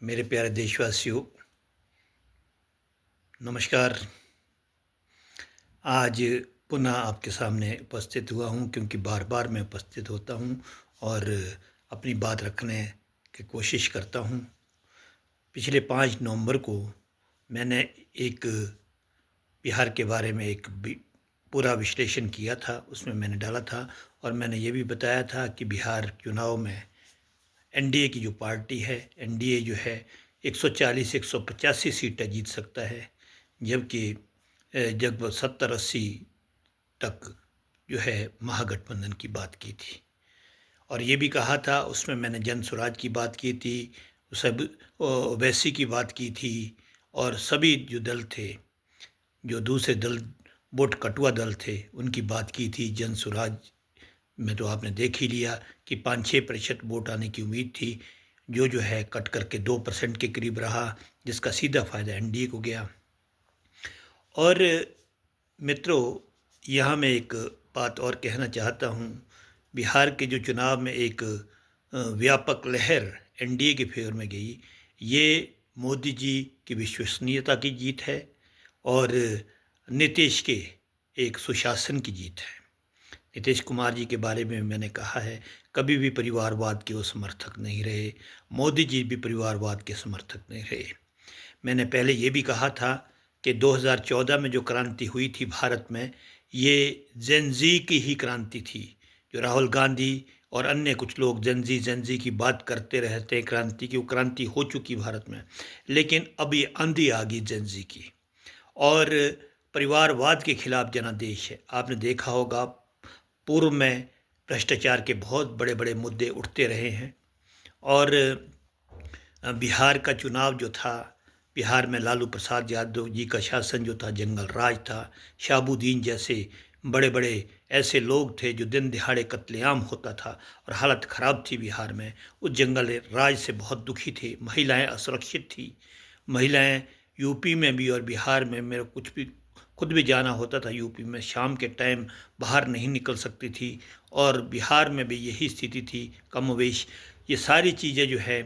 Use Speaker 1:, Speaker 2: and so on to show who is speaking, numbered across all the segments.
Speaker 1: मेरे प्यारे देशवासियों, नमस्कार। आज पुनः आपके सामने उपस्थित हुआ हूँ क्योंकि बार-बार मैं उपस्थित होता हूँ और अपनी बात रखने की कोशिश करता हूँ। पिछले 5 नवंबर को मैंने एक बिहार के बारे में एक पूरा विश्लेषण किया था, उसमें मैंने डाला था और मैंने ये भी बताया था कि बिहार चुनाव में एनडीए की जो पार्टी है, एनडीए जो है 140-185 सीटें जीत सकता है, जबकि लगभग 70-80 तक जो है महागठबंधन की बात की थी। और ये भी कहा था, उसमें मैंने जन स्वराज की बात की थी, सब ओवैसी की बात की थी और सभी जो दल थे, जो दूसरे दल वोट कटुआ दल थे, उनकी बात की थी। जन स्वराज में तो आपने देख ही लिया कि 5-6% वोट आने की उम्मीद थी, जो है कट करके 2% के करीब रहा, जिसका सीधा फ़ायदा एनडीए को गया। और मित्रों, यहाँ मैं एक बात और कहना चाहता हूँ। बिहार के जो चुनाव में एक व्यापक लहर एनडीए के फेवर में गई, ये मोदी जी की विश्वसनीयता की जीत है और नीतीश के एक सुशासन की जीत है। नीतीश कुमार जी के बारे में मैंने कहा है, कभी भी परिवारवाद के वो समर्थक नहीं रहे। मोदी जी भी परिवारवाद के समर्थक नहीं रहे। मैंने पहले ये भी कहा था कि 2014 में जो क्रांति हुई थी भारत में, ये जेन ज़ी की ही क्रांति थी। जो राहुल गांधी और अन्य कुछ लोग जेन ज़ी की बात करते रहते हैं क्रांति की, वो क्रांति हो चुकी भारत में, लेकिन अब ये आंधी आ गई जेन ज़ी की। और परिवारवाद के खिलाफ जनादेश है। आपने देखा होगा, पूर्व में भ्रष्टाचार के बहुत बड़े बड़े मुद्दे उठते रहे हैं और बिहार का चुनाव जो था, बिहार में लालू प्रसाद यादव जी का शासन जो था, जंगल राज था। शहाबुद्दीन जैसे बड़े बड़े ऐसे लोग थे जो दिन दिहाड़े कत्लेआम होता था और हालत ख़राब थी बिहार में। उस जंगल राज से बहुत दुखी थे। महिलाएं असुरक्षित थी। महिलाएं यूपी में भी और बिहार में, मेरा कुछ भी खुद भी जाना होता था यूपी में, शाम के टाइम बाहर नहीं निकल सकती थी। और बिहार में भी यही स्थिति थी कमोवेश। ये सारी चीज़ें जो है,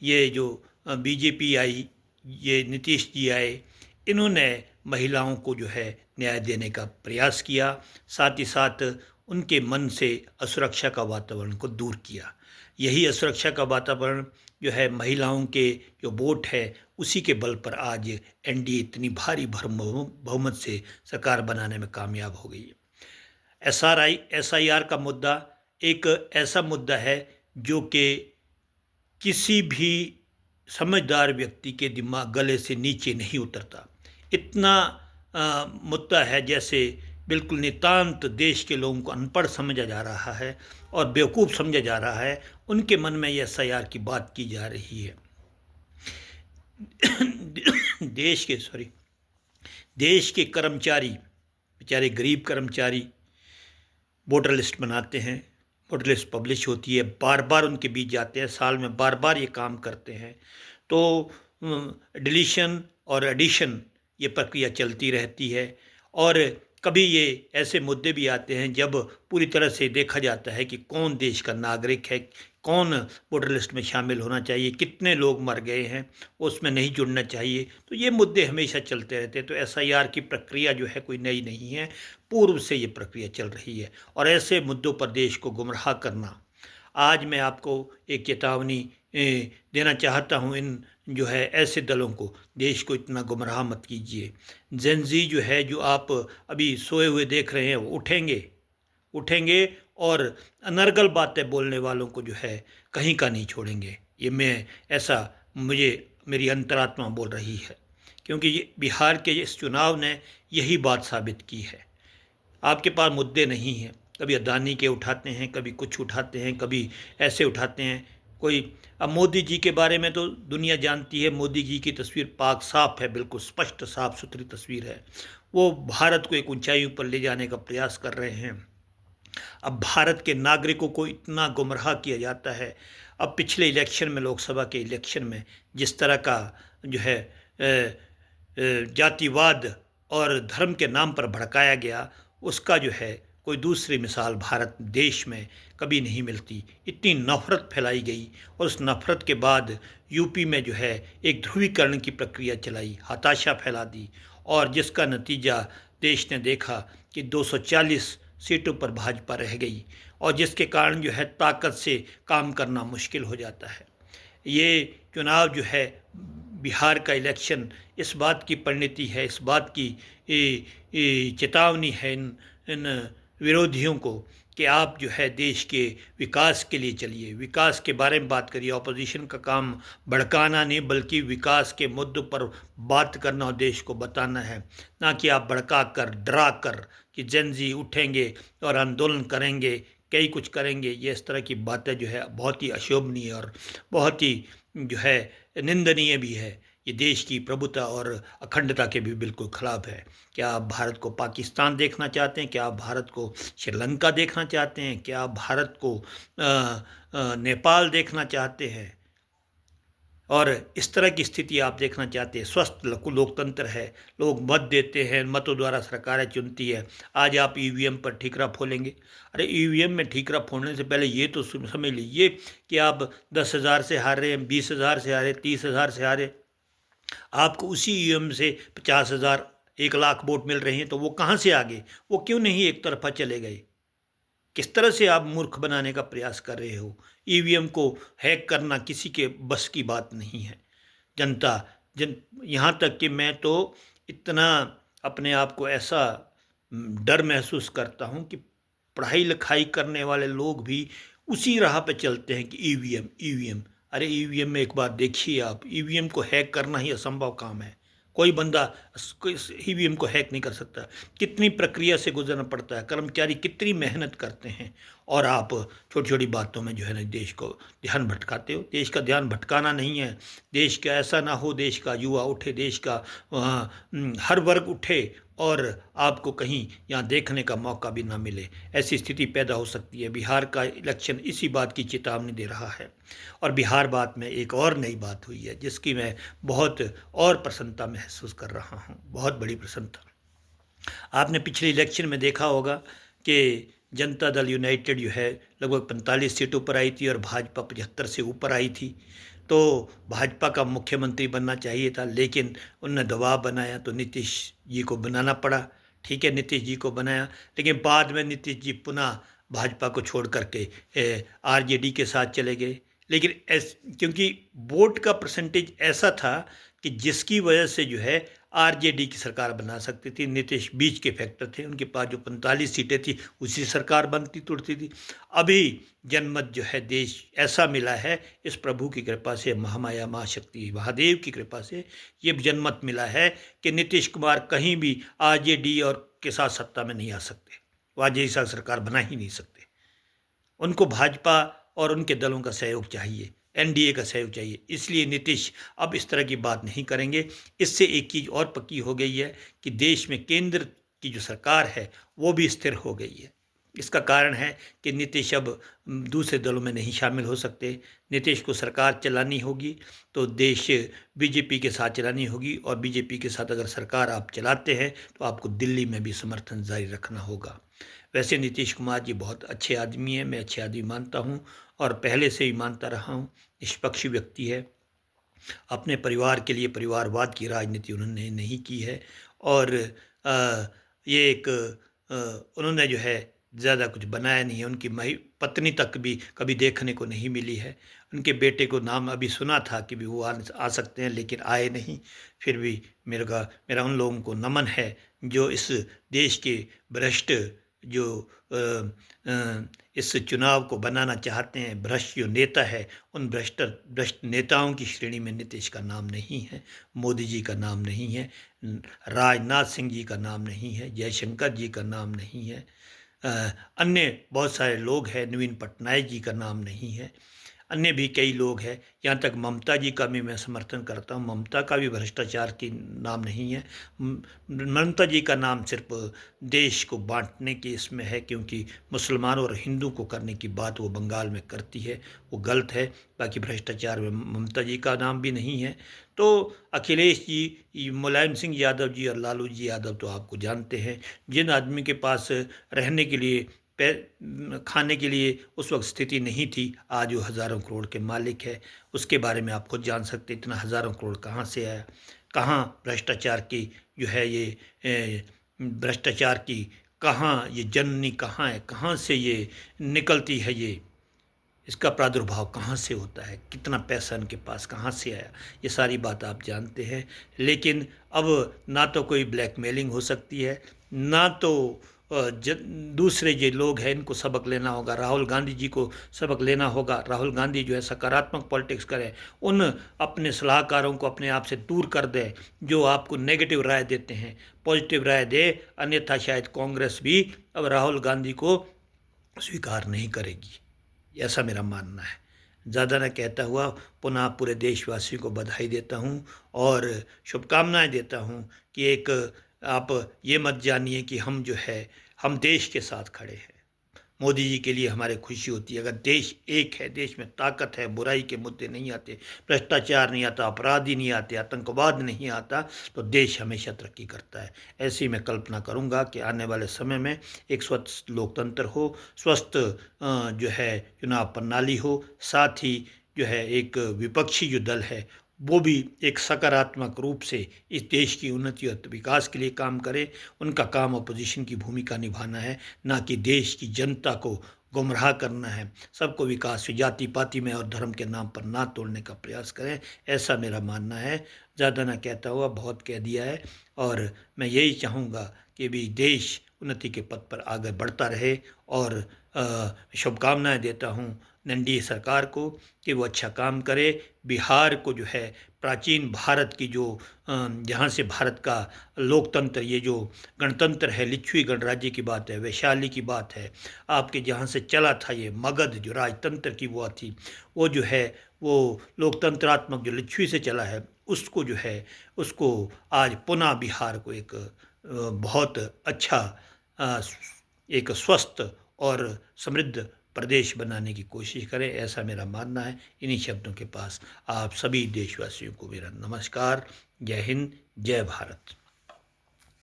Speaker 1: ये जो बीजेपी आई, ये नीतीश जी आए, इन्होंने महिलाओं को जो है न्याय देने का प्रयास किया, साथ ही साथ उनके मन से असुरक्षा का वातावरण को दूर किया। यही असुरक्षा का वातावरण जो है, महिलाओं के जो वोट है, उसी के बल पर आज एनडीए इतनी भारी बहुमत से सरकार बनाने में कामयाब हो गई है। एसआईआर का मुद्दा एक ऐसा मुद्दा है जो कि किसी भी समझदार व्यक्ति के दिमाग गले से नीचे नहीं उतरता। इतना मुद्दा है जैसे बिल्कुल नितांत देश के लोगों को अनपढ़ समझा जा रहा है और बेवकूफ़ समझा जा रहा है। उनके मन में ये एसआईआर की बात की जा रही है। देश के कर्मचारी, बेचारे गरीब कर्मचारी, वोटर लिस्ट बनाते हैं, वोटर लिस्ट पब्लिश होती है, बार बार उनके बीच जाते हैं, साल में बार बार ये काम करते हैं। तो डिलीशन और एडिशन ये प्रक्रिया चलती रहती है। और कभी ये ऐसे मुद्दे भी आते हैं जब पूरी तरह से देखा जाता है कि कौन देश का नागरिक है, कौन वोटर लिस्ट में शामिल होना चाहिए, कितने लोग मर गए हैं, उसमें नहीं जुड़ना चाहिए। तो ये मुद्दे हमेशा चलते रहते हैं। तो एसआईआर की प्रक्रिया जो है कोई नई नहीं है, पूर्व से ये प्रक्रिया चल रही है। और ऐसे मुद्दों पर देश को गुमराह करना, आज मैं आपको एक चेतावनी देना चाहता हूँ, इन जो है ऐसे दलों को, देश को इतना गुमराह मत कीजिए। जेन ज़ी जो है, जो आप अभी सोए हुए देख रहे हैं, वो उठेंगे और अनर्गल बातें बोलने वालों को जो है कहीं का नहीं छोड़ेंगे। ये मैं ऐसा, मुझे मेरी अंतरात्मा बोल रही है, क्योंकि ये बिहार के इस चुनाव ने यही बात साबित की है। आपके पास मुद्दे नहीं हैं, कभी अदानी के उठाते हैं, कभी कुछ उठाते हैं, कभी ऐसे उठाते हैं कोई। अब मोदी जी के बारे में तो दुनिया जानती है, मोदी जी की तस्वीर पाक साफ है, बिल्कुल स्पष्ट साफ सुथरी तस्वीर है। वो भारत को एक ऊंचाई पर ले जाने का प्रयास कर रहे हैं। अब भारत के नागरिकों को इतना गुमराह किया जाता है। अब पिछले इलेक्शन में, लोकसभा के इलेक्शन में, जिस तरह का जो है जातिवाद और धर्म के नाम पर भड़काया गया, उसका जो है कोई दूसरी मिसाल भारत देश में कभी नहीं मिलती। इतनी नफ़रत फैलाई गई और उस नफ़रत के बाद यूपी में जो है एक ध्रुवीकरण की प्रक्रिया चलाई, हताशा फैला दी और जिसका नतीजा देश ने देखा कि 240 सीटों पर भाजपा रह गई और जिसके कारण जो है ताकत से काम करना मुश्किल हो जाता है। ये चुनाव जो है, बिहार का इलेक्शन इस बात की परिणति है, इस बात की चेतावनी है इन विरोधियों को कि आप जो है देश के विकास के लिए चलिए, विकास के बारे में बात करिए। ऑपोजिशन का काम भड़काना नहीं बल्कि विकास के मुद्दों पर बात करना और देश को बताना है, ना कि आप भड़का कर डरा कर कि जेनजी उठेंगे और आंदोलन करेंगे, कई कुछ करेंगे। ये इस तरह की बातें जो है बहुत ही अशोभनीय और बहुत ही जो है निंदनीय भी है। ये देश की प्रभुता और अखंडता के भी बिल्कुल खिलाफ है। क्या आप भारत को पाकिस्तान देखना चाहते हैं? क्या आप भारत को श्रीलंका देखना चाहते हैं? क्या आप भारत को नेपाल देखना चाहते हैं? और इस तरह की स्थिति आप देखना चाहते हैं? स्वस्थ लोकतंत्र है, लोग मत देते हैं, मतों द्वारा सरकारें चुनती है। आज आप ईवीएम पर ठीकरा फोलेंगे? अरे ईवीएम में ठीकरा फोड़ने से पहले ये तो समझ लीजिए कि आप 10,000 से हारे, 20,000 से हारे, 30,000 से हारे, आपको उसी ईवीएम से 50,000, 1,00,000 वोट मिल रहे हैं, तो वो कहाँ से आ गए? वो क्यों नहीं एक तरफा चले गए? किस तरह से आप मूर्ख बनाने का प्रयास कर रहे हो? ईवीएम को हैक करना किसी के बस की बात नहीं है। जनता जन यहाँ तक कि मैं तो इतना अपने आप को ऐसा डर महसूस करता हूँ कि पढ़ाई लिखाई करने वाले लोग भी उसी राह पे चलते हैं कि ईवीएम ईवीएम। अरे ईवीएम में एक बात देखिए, आप ईवीएम को हैक करना ही असंभव काम है। कोई बंदा ईवीएम को हैक नहीं कर सकता। कितनी प्रक्रिया से गुजरना पड़ता है, कर्मचारी कितनी मेहनत करते हैं, और आप छोटी छोटी बातों में जो है ना देश को ध्यान भटकाते हो। देश का ध्यान भटकाना नहीं है। देश का ऐसा ना हो, देश का युवा उठे, देश का हर वर्ग उठे और आपको कहीं यहाँ देखने का मौका भी ना मिले। ऐसी स्थिति पैदा हो सकती है। बिहार का इलेक्शन इसी बात की चेतावनी दे रहा है। और बिहार बात में एक और नई बात हुई है जिसकी मैं बहुत और प्रसन्नता महसूस कर रहा हूँ, बहुत बड़ी प्रसन्नता। आपने पिछले इलेक्शन में देखा होगा कि जनता दल यूनाइटेड जो है लगभग 45 सीटों पर आई थी और भाजपा 75 से ऊपर आई थी। तो भाजपा का मुख्यमंत्री बनना चाहिए था, लेकिन उनने दबाव बनाया तो नीतीश जी को बनाना पड़ा। ठीक है, नीतीश जी को बनाया, लेकिन बाद में नीतीश जी पुनः भाजपा को छोड़ करके आरजेडी के साथ चले गए। लेकिन क्योंकि वोट का परसेंटेज ऐसा था कि जिसकी वजह से जो है आरजेडी की सरकार बना सकती थी। नीतीश बीच के फैक्टर थे, उनके पास जो 45 सीटें थी उसी सरकार बनती तुड़ती थी। अभी जनमत जो है देश ऐसा मिला है, इस प्रभु की कृपा से, महामाया महाशक्ति महादेव की कृपा से ये जनमत मिला है कि नीतीश कुमार कहीं भी आरजेडी और के साथ सत्ता में नहीं आ सकते। वो आरजेडी साथ सरकार बना ही नहीं सकते। उनको भाजपा और उनके दलों का सहयोग चाहिए, एनडीए का सहयोग चाहिए। इसलिए नीतीश अब इस तरह की बात नहीं करेंगे। इससे एक चीज़ और पक्की हो गई है कि देश में केंद्र की जो सरकार है वो भी स्थिर हो गई है। इसका कारण है कि नीतीश अब दूसरे दलों में नहीं शामिल हो सकते। नीतीश को सरकार चलानी होगी तो देश बीजेपी के साथ चलानी होगी, और बीजेपी के साथ अगर सरकार आप चलाते हैं तो आपको दिल्ली में भी समर्थन जारी रखना होगा। वैसे नीतीश कुमार जी बहुत अच्छे आदमी हैं, मैं अच्छे आदमी मानता हूँ और पहले से ही मानता रहा हूँ। निष्पक्ष व्यक्ति है। अपने परिवार के लिए परिवारवाद की राजनीति उन्होंने नहीं की है, और ये एक उन्होंने जो है ज़्यादा कुछ बनाया नहीं है। उनकी पत्नी तक भी कभी देखने को नहीं मिली है। उनके बेटे को नाम अभी सुना था कि भी वो आ सकते हैं, लेकिन आए नहीं। फिर भी मेरा उन लोगों को नमन है जो इस देश के भ्रष्ट जो इस चुनाव को बनाना चाहते हैं। भ्रष्ट जो नेता है, उन भ्रष्ट नेताओं की श्रेणी में नीतीश का नाम नहीं है, मोदी जी का नाम नहीं है, राजनाथ सिंह जी का नाम नहीं है, जयशंकर जी का नाम नहीं है, अन्य बहुत सारे लोग हैं, नवीन पटनायक जी का नाम नहीं है। अन्य भी कई लोग हैं, यहाँ तक ममता जी का भी मैं समर्थन करता हूँ। ममता का भी भ्रष्टाचार की नाम नहीं है। ममता जी का नाम सिर्फ देश को बांटने की इसमें है, क्योंकि मुसलमान और हिंदू को करने की बात वो बंगाल में करती है, वो गलत है। बाकी भ्रष्टाचार में ममता जी का नाम भी नहीं है। तो अखिलेश जी, मुलायम सिंह यादव जी और लालू जी यादव तो आपको जानते हैं, जिन आदमी के पास रहने के लिए खाने के लिए उस वक्त स्थिति नहीं थी, आज वो हज़ारों करोड़ के मालिक है। उसके बारे में आप खुद जान सकते, इतना हज़ारों करोड़ कहाँ से आया, कहाँ भ्रष्टाचार की जो है ये भ्रष्टाचार की कहाँ ये जननी कहाँ है, कहाँ से ये निकलती है, ये इसका प्रादुर्भाव कहाँ से होता है, कितना पैसा इनके पास कहाँ से आया, ये सारी बात आप जानते हैं। लेकिन अब ना तो कोई ब्लैकमेलिंग हो सकती है, ना तो दूसरे जो लोग हैं इनको सबक लेना होगा। राहुल गांधी जी को सबक लेना होगा। राहुल गांधी जो है सकारात्मक पॉलिटिक्स करें, उन अपने सलाहकारों को अपने आप से दूर कर दें जो आपको नेगेटिव राय देते हैं, पॉजिटिव राय दे। अन्यथा शायद कांग्रेस भी अब राहुल गांधी को स्वीकार नहीं करेगी, ऐसा मेरा मानना है। ज़्यादा न कहता हुआ पुनः पूरे देशवासियों को बधाई देता हूँ और शुभकामनाएं देता हूँ कि एक आप ये मत जानिए कि हम जो है हम देश के साथ खड़े हैं। मोदी जी के लिए हमारे खुशी होती है। अगर देश एक है, देश में ताकत है, बुराई के मुद्दे नहीं आते, भ्रष्टाचार नहीं आता, अपराधी नहीं आते, आतंकवाद नहीं आता, तो देश हमेशा तरक्की करता है। ऐसी मैं कल्पना करूंगा कि आने वाले समय में एक स्वस्थ लोकतंत्र हो, स्वस्थ जो है चुनाव प्रणाली हो, साथ ही जो है एक विपक्षी जो दल है वो भी एक सकारात्मक रूप से इस देश की उन्नति और विकास के लिए काम करे। उनका काम अपोजिशन की भूमिका निभाना है, ना कि देश की जनता को गुमराह करना है। सबको विकास जाति पाति में और धर्म के नाम पर ना तोड़ने का प्रयास करें, ऐसा मेरा मानना है। ज़्यादा ना कहता हुआ बहुत कह दिया है, और मैं यही चाहूँगा कि भी देश उन्नति के पथ पर आगे बढ़ता रहे। और शुभकामनाएं देता हूँ एनडीए सरकार को कि वो अच्छा काम करे। बिहार को जो है प्राचीन भारत की जो जहाँ से भारत का लोकतंत्र, ये जो गणतंत्र है, लिच्छवी गणराज्य की बात है, वैशाली की बात है, आपके जहाँ से चला था ये मगध जो राजतंत्र की वो थी, वो जो है वो लोकतंत्रात्मक जो लिच्छवी से चला है, उसको जो है उसको आज पुनः बिहार को एक बहुत अच्छा अ, एक स्वस्थ और समृद्ध प्रदेश बनाने की कोशिश करें, ऐसा मेरा मानना है। इन्हीं शब्दों के पास आप सभी देशवासियों को मेरा नमस्कार। जय हिंद, जय भारत।